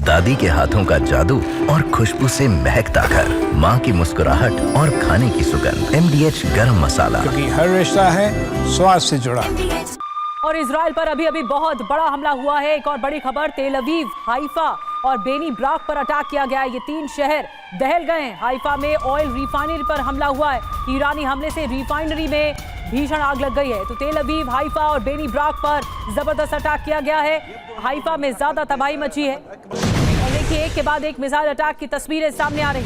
दादी के हाथों का जादू और खुशबू से महकता घर, माँ की मुस्कुराहट और खाने की सुगंध। MDH गरम मसाला, क्योंकि हर रिश्ता है स्वाद से जुड़ा। और इजराइल पर अभी अभी बहुत बड़ा हमला हुआ है। एक और बड़ी खबर, तेल अवीव, हाइफा और बेनी ब्राक पर अटैक किया गया है। ये 3 शहर दहल गए हैं। हाइफा में ऑयल रिफाइनरी पर हमला हुआ है। ईरानी हमले से रिफाइनरी में भीषण आग लग गई है। तो तेल अवीव, हाइफा और बेनी ब्राक पर जबरदस्त अटैक किया गया है। हाइफा में ज्यादा तबाही मची है और देखिए एक के बाद एक मिसाइल अटैक की तस्वीरें सामने आ रही।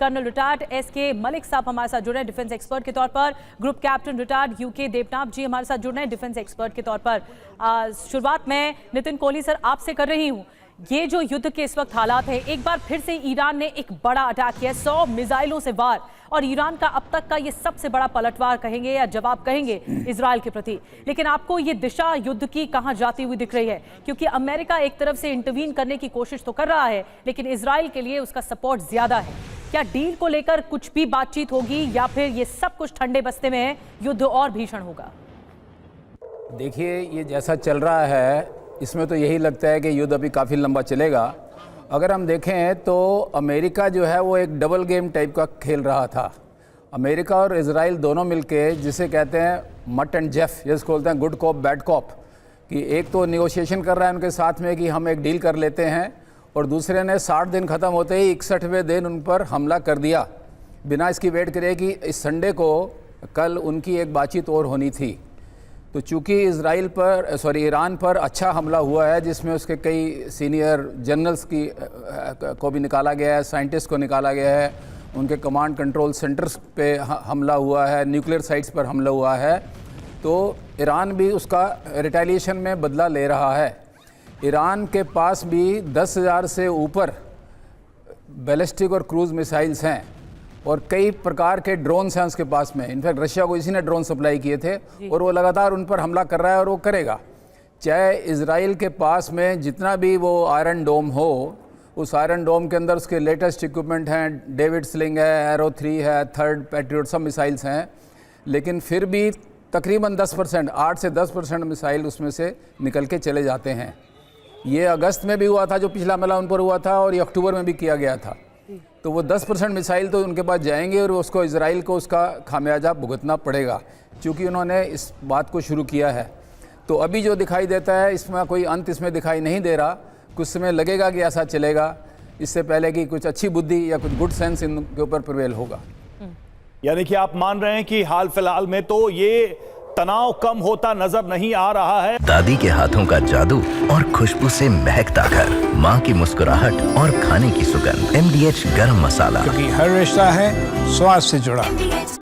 कर्नल रिटायर्ड SK मलिक साहब हमारे साथ जुड़े हैं डिफेंस एक्सपर्ट के तौर पर। Group captain retired UK Devnath ji हमारे साथ जुड़ रहे हैं डिफेंस एक्सपर्ट के तौर पर। शुरुआत में नितिन कोहली सर आपसे कर रही हूँ। ये जो युद्ध के इस वक्त हालात है, एक बार फिर से ईरान ने एक बड़ा अटैक किया, 100 मिसाइलों से वार, और ईरान का अब तक का ये सबसे बड़ा पलटवार कहेंगे या जवाब कहेंगे इजराइल के प्रति। लेकिन आपको ये दिशा युद्ध की कहां जाती हुई दिख रही है? क्योंकि अमेरिका एक तरफ से इंटरवीन करने की कोशिश तो कर रहा है, लेकिन इजराइल के लिए उसका सपोर्ट ज्यादा है। क्या डील को लेकर कुछ भी बातचीत होगी या फिर ये सब कुछ ठंडे बस्ते में है, युद्ध और भीषण होगा? देखिए, ये जैसा चल रहा है इसमें तो यही लगता है कि युद्ध अभी काफ़ी लंबा चलेगा। अगर हम देखें तो अमेरिका जो है वो एक डबल गेम टाइप का खेल रहा था। अमेरिका और इजराइल दोनों मिलके जिसे कहते हैं मट एंड जेफ, जिसको बोलते हैं गुड कॉप बैड कॉप, कि एक तो निगोशिएशन कर रहा है उनके साथ में कि हम एक डील कर लेते हैं, और दूसरे ने 60 दिन ख़त्म होते ही 61वें दिन उन पर हमला कर दिया, बिना इसकी वेट करे कि इस संडे को कल उनकी एक बातचीत और होनी थी। तो चूँकि ईरान पर अच्छा हमला हुआ है, जिसमें उसके कई सीनियर जनरल्स को भी निकाला गया है, साइंटिस्ट को निकाला गया है, उनके कमांड कंट्रोल सेंटर्स पे हमला हुआ है, न्यूक्लियर साइट्स पर हमला हुआ है, तो ईरान भी उसका रिटेलिएशन में बदला ले रहा है। ईरान के पास भी 10,000 से ऊपर बैलिस्टिक और क्रूज़ मिसाइल्स हैं और कई प्रकार के ड्रोन्स हैं उसके पास में। इनफैक्ट रशिया को इसी ने ड्रोन सप्लाई किए थे और वो लगातार उन पर हमला कर रहा है और वो करेगा। चाहे इजराइल के पास में जितना भी वो आयरन डोम हो, उस आयरन डोम के अंदर उसके लेटेस्ट इक्विपमेंट हैं, डेविड स्लिंग है, एरो 3 है, थर्ड पैट्रियट, सब मिसाइल्स हैं, लेकिन फिर भी तकरीबन 10%, 8 से 10% मिसाइल उसमें से निकल के चले जाते हैं। ये अगस्त में भी हुआ था, जो पिछला हमला उन पर हुआ था, और ये अक्टूबर में भी किया गया था। तो वो 10% मिसाइल तो उनके पास जाएंगे और उसको इजराइल को उसका खामियाजा भुगतना पड़ेगा, क्योंकि उन्होंने इस बात को शुरू किया है। तो अभी जो दिखाई देता है इसमें कोई अंत इसमें दिखाई नहीं दे रहा। कुछ समय लगेगा कि ऐसा चलेगा, इससे पहले कि कुछ अच्छी बुद्धि या कुछ गुड सेंस इनके ऊपर प्रिवेल होगा। यानी कि आप मान रहे हैं कि हाल फिलहाल में तो ये तनाव कम होता नजर नहीं आ रहा है। दादी के हाथों का जादू और खुशबू से महकता घर, माँ की मुस्कुराहट और खाने की सुगंध। MDH गरम मसाला, क्योंकि हर रिश्ता है स्वाद से जुड़ा।